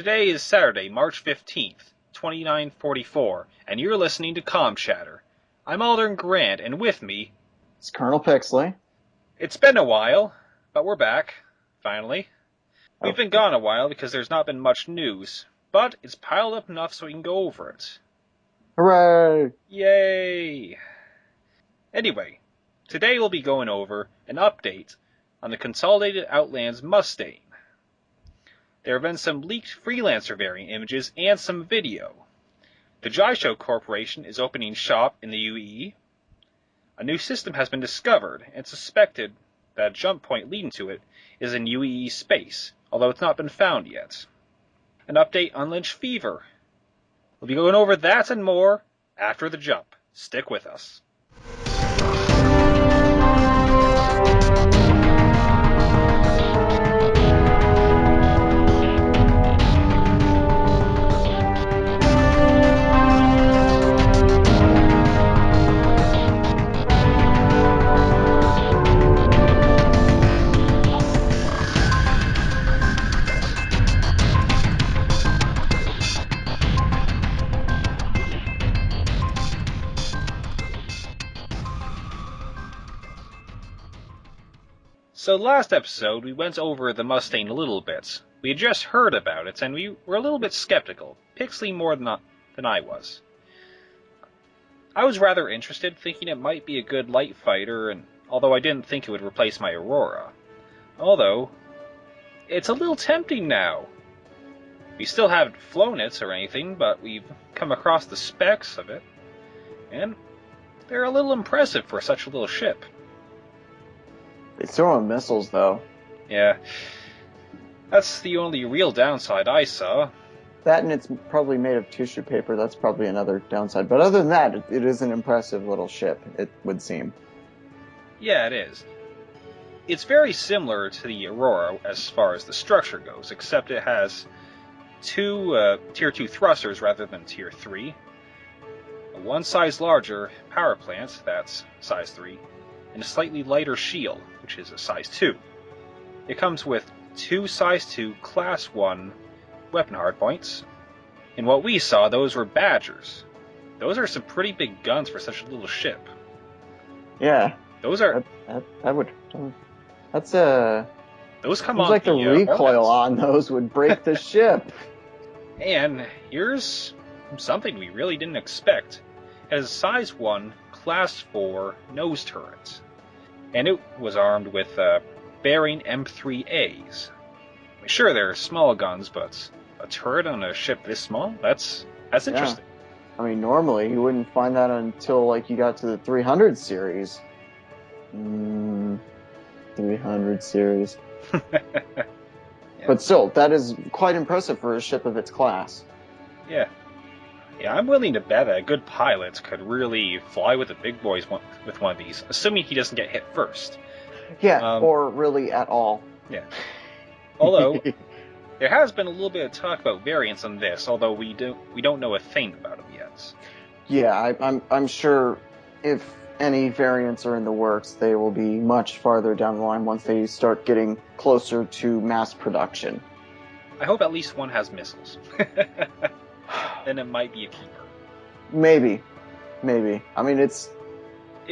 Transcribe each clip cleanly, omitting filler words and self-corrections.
Today is Saturday, March 15th, 2944, and you're listening to Comm Chatter. I'm Alderin Grant, and with me... It's Colonel Pixley. It's been a while, but we're back, finally. We've been gone a while because there's not been much news, but it's piled up enough so we can go over it. Hooray! Yay! Anyway, today we'll be going over an update on the Consolidated Outlands Mustang. There have been some leaked Freelancer variant images and some video. The Jisho Corporation is opening shop in the UAE. A new system has been discovered and suspected that a jump point leading to it is in UAE space, although it's not been found yet. An update on Lynch Fever. We'll be going over that and more after the jump. Stick with us. So last episode, we went over the Mustang a little bit. We had just heard about it, and we were a little bit skeptical. Pixley more than I was. I was rather interested, thinking it might be a good light fighter, and although I didn't think it would replace my Aurora. Although, it's a little tempting now. We still haven't flown it or anything, but we've come across the specs of it, and they're a little impressive for such a little ship. They throw in missiles, though. Yeah. That's the only real downside I saw. That and it's probably made of tissue paper. That's probably another downside. But other than that, it is an impressive little ship, it would seem. Yeah, it is. It's very similar to the Aurora as far as the structure goes, except it has two Tier 2 thrusters rather than Tier 3. One size larger power plant, that's size 3, and a slightly lighter shield, which is a size 2. It comes with two size 2 Class 1 weapon hardpoints. In what we saw, those were Badgers. Those are some pretty big guns for such a little ship. Yeah. Those are... That's a... Those come seems on like the recoil Hornets. on those would break the ship. And here's something we really didn't expect. It has a size 1 Class 4 nose turret, and it was armed with bearing M3As. Sure, they're small guns, but a turret on a ship this small? That's interesting. I mean, normally you wouldn't find that until like you got to the 300 series. 300 series. Yeah. But still, that is quite impressive for a ship of its class. Yeah. Yeah, I'm willing to bet that a good pilot could really fly with the big boys with one of these, assuming he doesn't get hit first. Yeah, or really at all. Yeah. Although, there has been a little bit of talk about variants on this, although we don't know a thing about them yet. Yeah, I'm sure if any variants are in the works, they will be much farther down the line once they start getting closer to mass production. I hope at least one has missiles. Then it might be a keeper. Maybe. I mean, if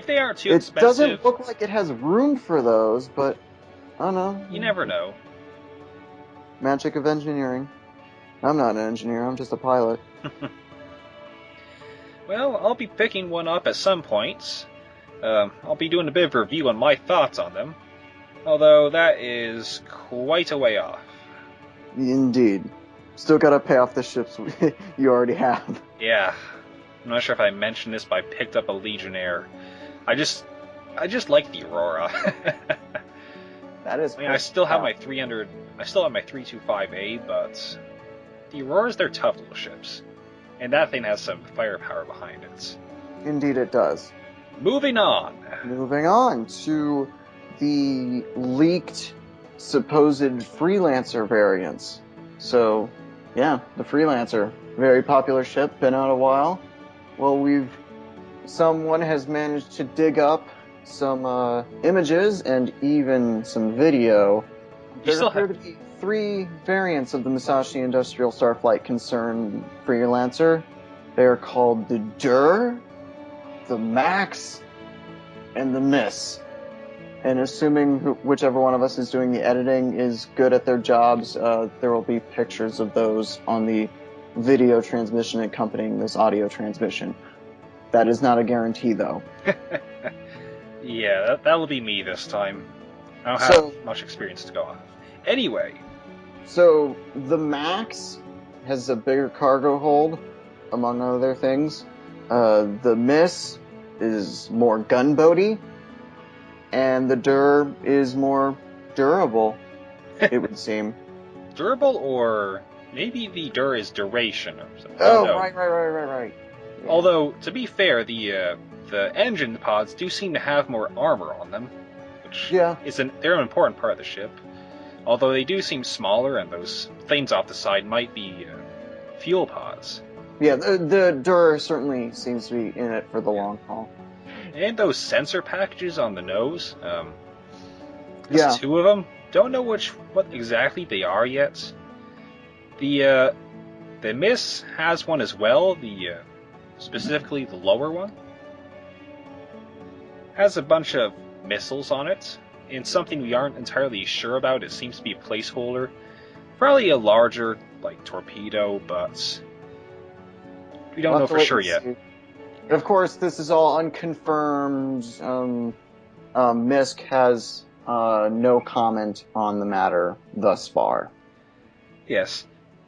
they aren't too expensive... It doesn't look like it has room for those, but I don't know. You never know. Magic of engineering. I'm not an engineer, I'm just a pilot. Well, I'll be picking one up at some point. I'll be doing a bit of a review on my thoughts on them. Although that is quite a way off. Indeed. Still gotta pay off the ships you already have. Yeah. I'm not sure if I mentioned this, but I picked up a Legionnaire. I just like the Aurora. That is. I mean, I still have my 325A, but the Auroras, they're tough little ships. And that thing has some firepower behind it. Indeed it does. Moving on to the leaked supposed Freelancer variants. So, yeah, the Freelancer, very popular ship, been out a while. Well, someone has managed to dig up some images and even some video. There appear to be three variants of the Musashi Industrial Starflight Concern Freelancer. They are called the Dur, the Max, and the Miss. And assuming whichever one of us is doing the editing is good at their jobs, there will be pictures of those on the video transmission accompanying this audio transmission. That is not a guarantee, though. Yeah, that'll be me this time. I don't have much experience to go on. Anyway. So, the Max has a bigger cargo hold, among other things. The Miss is more gunboaty. And the Dur is more durable, it would seem. Durable, or maybe the Dur is duration or something. Right. Yeah. Although, to be fair, the engine pods do seem to have more armor on them, which they're an important part of the ship. Although they do seem smaller, and those things off the side might be fuel pods. Yeah, the Dur certainly seems to be in it for the long haul. And those sensor packages on the nose. There's two of them. Don't know what exactly they are yet. The Miss has one as well. Specifically the lower one has a bunch of missiles on it, and something we aren't entirely sure about. It seems to be a placeholder, probably a larger torpedo, but we don't know for sure yet. But of course, this is all unconfirmed. MISC has no comment on the matter thus far. Yes.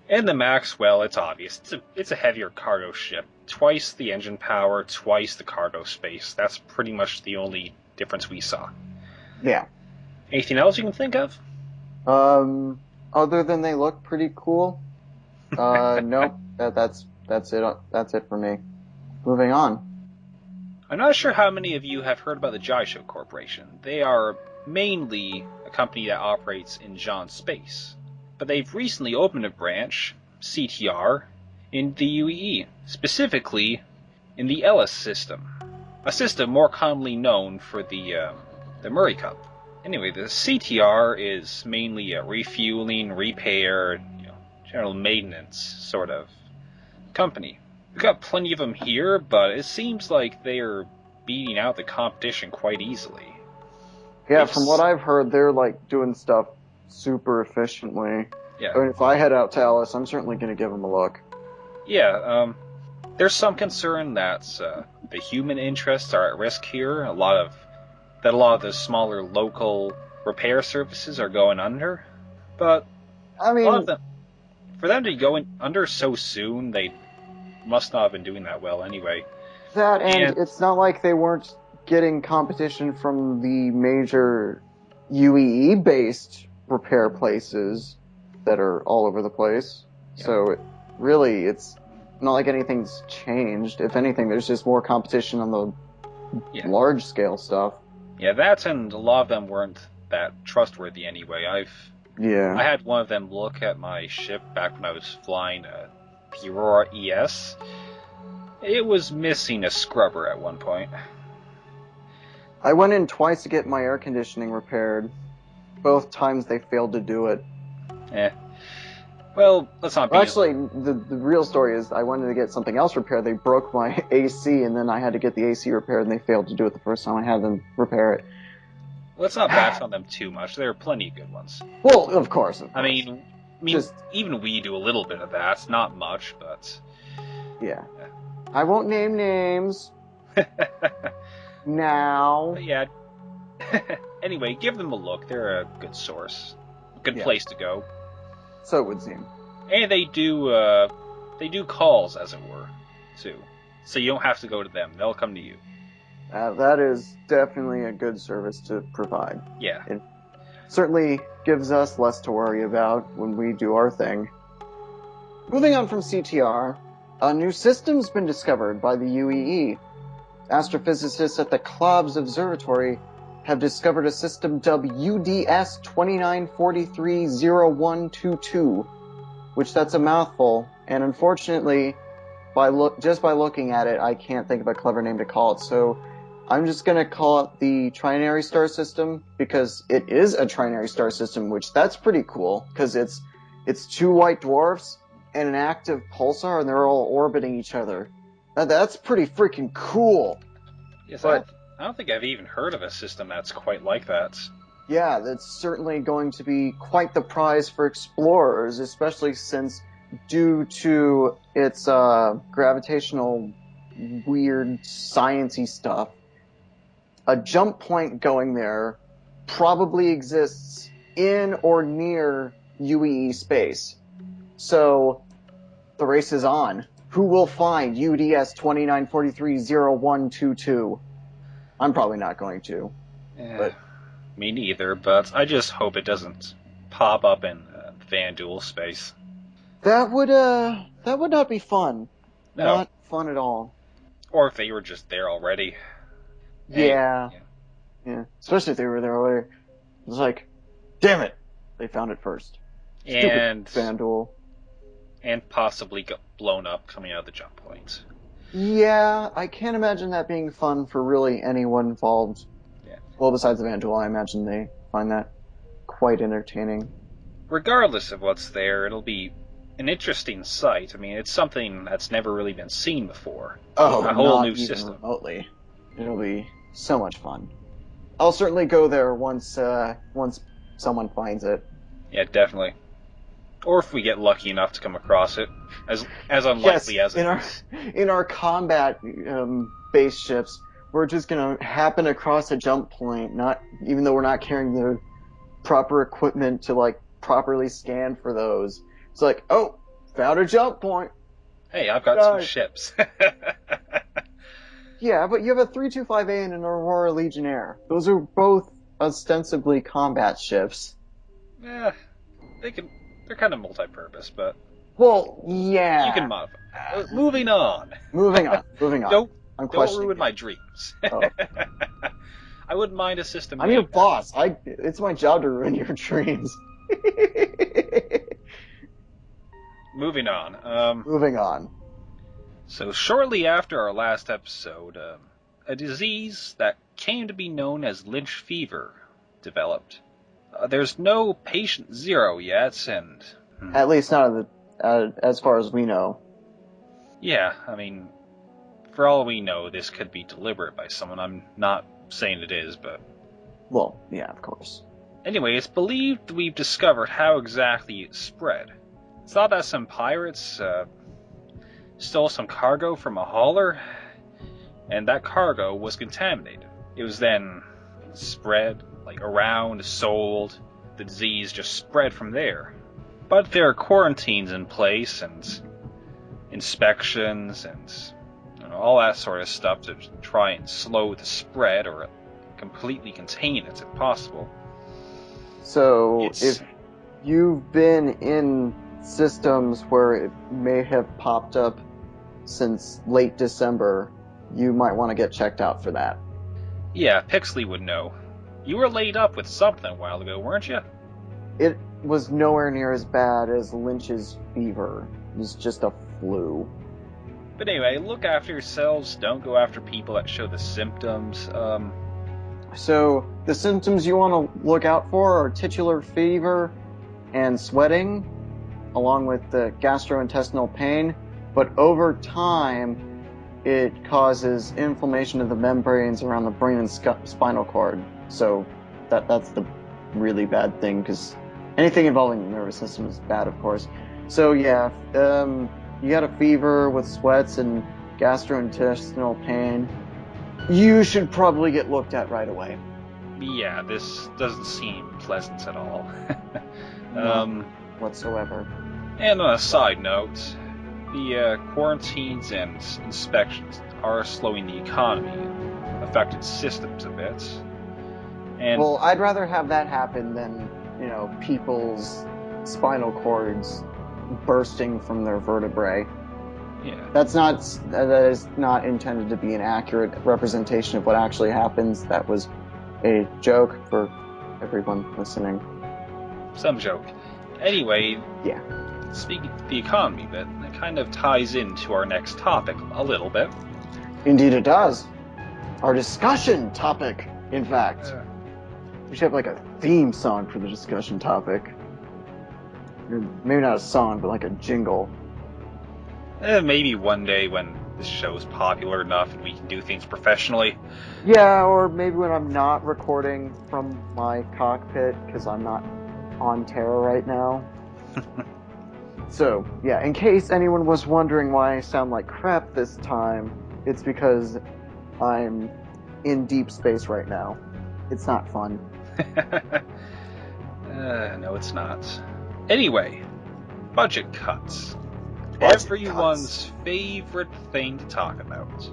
And the Max, well, it's obvious. It's a heavier cargo ship. Twice the engine power, twice the cargo space. That's pretty much the only difference we saw. Yeah. Anything else you can think of? Other than they look pretty cool. Nope. That's it. That's it for me. Moving on. I'm not sure how many of you have heard about the Jaisho Corporation. They are mainly a company that operates in Jean space. But they've recently opened a branch, CTR, in the UEE, specifically in the Ellis system. A system more commonly known for the Murray Cup. Anyway, the CTR is mainly a refueling, repair, general maintenance sort of company. We've got plenty of them here, but it seems like they are beating out the competition quite easily. Yeah, from what I've heard, they're doing stuff super efficiently. Yeah. I mean, if I head out to Alice, I'm certainly going to give them a look. Yeah, there's some concern that the human interests are at risk here. A lot of the smaller local repair services are going under. But I mean, a lot of them, for them to go under so soon, they must not have been doing that well anyway. That, and it's not like they weren't getting competition from the major UEE-based repair places that are all over the place. Yeah. So, it's not like anything's changed. If anything, there's just more competition on the large-scale stuff. Yeah, that, and a lot of them weren't that trustworthy anyway. I had one of them look at my ship back when I was flying the Aurora ES. It was missing a scrubber at one point. I went in twice to get my air conditioning repaired. Both times they failed to do it. Well, let's not be... Actually, the real story is I wanted to get something else repaired. They broke my AC, and then I had to get the AC repaired, and they failed to do it the first time I had them repair it. Let's not bash on them too much. There are plenty of good ones. Well, of course. I mean, even we do a little bit of that. Not much, but... Yeah. I won't name names. Now. But yeah. Anyway, give them a look. They're a good source. A good place to go. So it would seem. And they do calls, as it were, too. So you don't have to go to them. They'll come to you. That is definitely a good service to provide. Yeah. It certainly gives us less to worry about when we do our thing. Moving on from CTR, a new system's been discovered by the UEE. Astrophysicists at the Klobs Observatory have discovered a system dubbed UDS 29430122, which that's a mouthful, and unfortunately, just by looking at it, I can't think of a clever name to call it, so I'm just gonna call it the trinary star system because it is a trinary star system, which that's pretty cool because it's two white dwarfs and an active pulsar, and they're all orbiting each other. That's pretty freaking cool. Yes, But I don't think I've even heard of a system that's quite like that. yeah, that's certainly going to be quite the prize for explorers, especially since due to its gravitational weird sciencey stuff, a jump point going there probably exists in or near UEE space. So the race is on. Who will find UDS 29430122? I'm probably not going to. But me neither, but I just hope it doesn't pop up in Van Duel space. that would not be fun. No. Not fun at all. Or if they were just there already. Yeah. Anyway, Yeah. Especially if they were there already. It's like, damn it! They found it first. And Stupid FanDuel. And possibly got blown up coming out of the jump point. Yeah, I can't imagine that being fun for really anyone involved. Yeah. Well, besides Evangel, I imagine they find that quite entertaining. Regardless of what's there, it'll be an interesting sight. I mean, it's something that's never really been seen before. Oh, a whole not new even system. Remotely. It'll be so much fun. I'll certainly go there once someone finds it. Yeah, definitely. Or if we get lucky enough to come across it, as unlikely as it is. In our combat base ships, we're just gonna happen across a jump point, not even though we're not carrying the proper equipment to like properly scan for those. It's like, oh, found a jump point. Hey, I've got some ships. Yeah, but you have a 325A and an Aurora Legionnaire. Those are both ostensibly combat ships. Yeah, they're kind of multi-purpose, but well, yeah, you can modify. Moving on. Moving on. Don't ruin my dreams. Oh. I wouldn't mind a system. I'm your boss. It's my job to ruin your dreams. Moving on. Moving on. So shortly after our last episode, a disease that came to be known as Lynch fever developed. There's no patient zero yet, and at least not as far as we know. Yeah, I mean, for all we know, this could be deliberate by someone. I'm not saying it is, but well, yeah, of course. Anyway, it's believed we've discovered how exactly it spread. It's thought that some pirates stole some cargo from a hauler, and that cargo was contaminated. It was then spread, around, sold. The disease just spread from there. But there are quarantines in place, and inspections, and all that sort of stuff to try and slow the spread, or completely contain it if possible. So, if you've been in systems where it may have popped up since late December, you might want to get checked out for that. Yeah, Pixley would know. You were laid up with something a while ago, weren't you? It was nowhere near as bad as Lynch's fever. It was just a flu. But anyway, look after yourselves. Don't go after people that show the symptoms. So, the symptoms you want to look out for are titular fever and sweating, along with the gastrointestinal pain. But over time, it causes inflammation of the membranes around the brain and spinal cord. So that's the really bad thing, because anything involving the nervous system is bad, of course. So yeah, you got a fever with sweats and gastrointestinal pain, you should probably get looked at right away. Yeah, this doesn't seem pleasant at all. None whatsoever. And on a side note, the quarantines and inspections are slowing the economy and affected systems a bit. And well, I'd rather have that happen than, people's spinal cords bursting from their vertebrae. Yeah. That is not intended to be an accurate representation of what actually happens. That was a joke for everyone listening. Some joke. Anyway, yeah. Speaking of the economy bit, it kind of ties into our next topic a little bit. Indeed it does. our discussion topic, in fact. We should have like a theme song for the discussion topic. Maybe not a song, but like a jingle. Maybe one day when this show's popular enough and we can do things professionally. Yeah, or maybe when I'm not recording from my cockpit, because I'm not on Terra right now. So, yeah, in case anyone was wondering why I sound like crap this time, it's because I'm in deep space right now. It's not fun. No, it's not. Anyway, budget cuts. Everyone's favorite thing to talk about.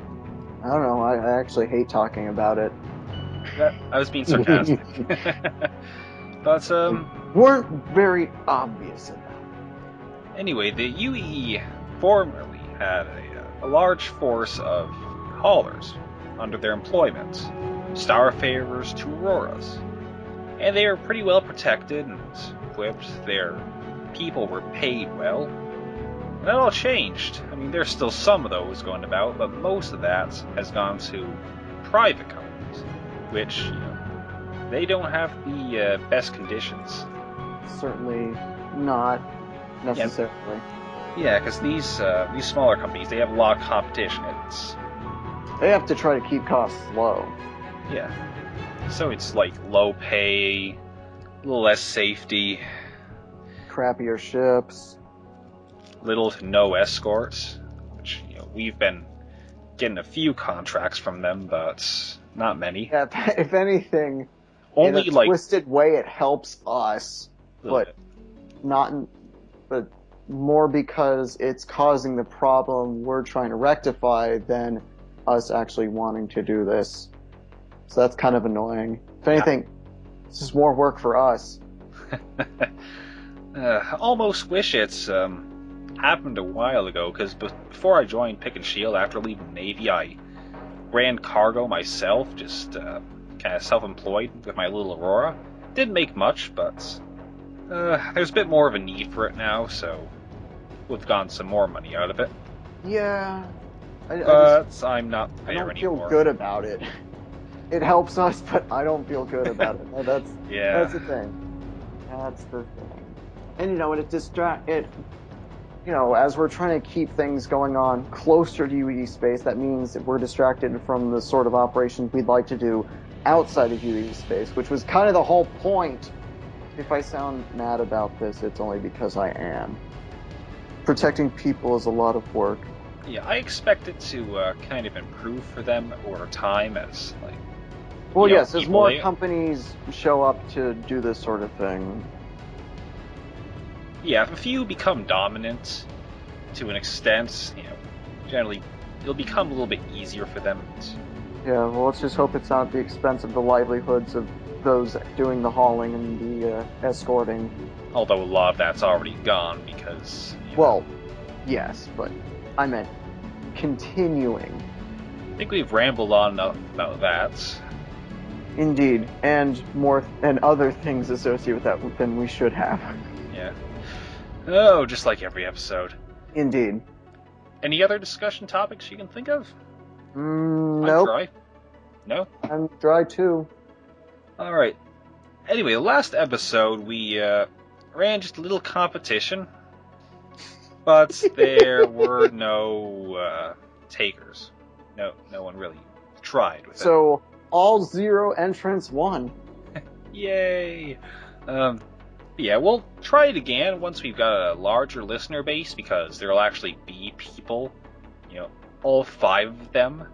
I don't know, I actually hate talking about it. I was being sarcastic. But, weren't very obvious about it. Anyway, the UE formerly had a large force of haulers under their employment, starfarers to Auroras. And they were pretty well protected and equipped. Their people were paid well. And that all changed. I mean, there's still some of those going about, but most of that has gone to private companies, which, they don't have the best conditions. Certainly not necessarily. Yeah, because these smaller companies, they have a lot of competition. They have to try to keep costs low. Yeah. So it's like low pay, a little less safety, crappier ships, little to no escorts, which we've been getting a few contracts from them, but not many. Yeah, if anything, only in a twisted way it helps us, but but more because it's causing the problem we're trying to rectify than us actually wanting to do this. So that's kind of annoying. If anything, it's just more work for us. Almost wish it's happened a while ago, because before I joined Pick and Shield after leaving the Navy, I ran cargo myself, just kind of self-employed with my little Aurora. Didn't make much, but there's a bit more of a need for it now, so we've gotten some more money out of it. Yeah. I'm not there anymore. I don't feel good about it. It helps us, but I don't feel good about it. That's the thing. That's the thing. And as we're trying to keep things going on closer to UE space, that means that we're distracted from the sort of operations we'd like to do outside of UE space, which was kind of the whole point. If I sound mad about this, it's only because I am. Protecting people is a lot of work. Yeah, I expect it to kind of improve for them over time as, like... Well, yes, as more companies show up to do this sort of thing. Yeah, if a few become dominant to an extent, generally it'll become a little bit easier for them. Yeah, well, let's just hope it's not at the expense of the livelihoods of those doing the hauling and the escorting. Although a lot of that's already gone because... Well, yes, but I meant continuing. I think we've rambled on enough about that. Indeed, and other things associated with that than we should have. Yeah. Oh, just like every episode. Indeed. Any other discussion topics you can think of? Nope. I'm dry. No? I'm dry too. Alright. Anyway, the last episode we ran just a little competition, but there were no takers. No one really tried with it. So, all 0 entrants won. Yay! Yeah, we'll try it again once we've got a larger listener base, because there'll actually be people, all 5 of them,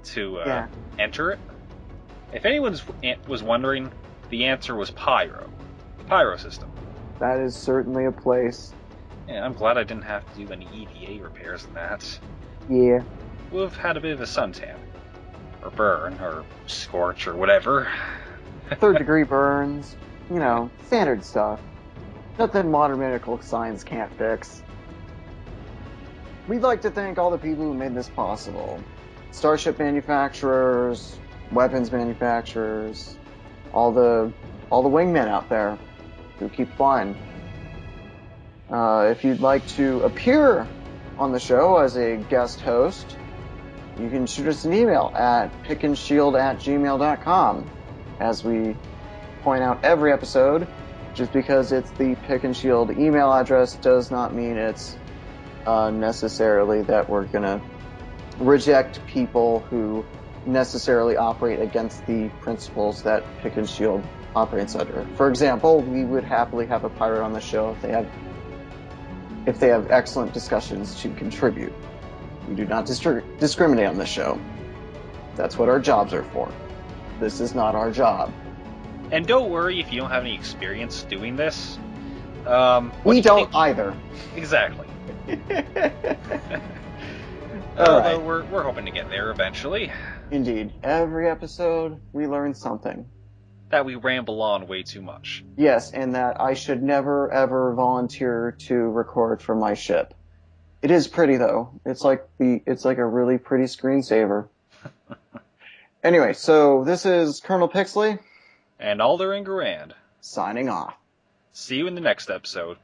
to enter it. If anyone was wondering, the answer was Pyro. The Pyro system. That is certainly a place. Yeah, I'm glad I didn't have to do any EVA repairs in that. Yeah. We've had a bit of a suntan. Or burn, or scorch, or whatever. 3rd degree burns. Standard stuff. Nothing modern medical science can't fix. We'd like to thank all the people who made this possible. Starship manufacturers, weapons manufacturers, all the wingmen out there who keep flying. If you'd like to appear on the show as a guest host, you can shoot us an email at pickandshield@gmail.com. As we point out every episode, just because it's the Pick and Shield email address does not mean it's necessarily that we're going to reject people who necessarily operate against the principles that Pick and Shield operates under. For example, we would happily have a pirate on the show if they have excellent discussions to contribute. We do not discriminate on this show. That's what our jobs are for. This is not our job. And don't worry if you don't have any experience doing this. We don't either. Exactly. Although we're hoping to get there eventually. Indeed. Every episode, we learn something. That we ramble on way too much. Yes, and that I should never, ever volunteer to record from my ship. It is pretty, though. It's like a really pretty screensaver. Anyway, so this is Colonel Pixley. And Alderin Garand. Signing off. See you in the next episode.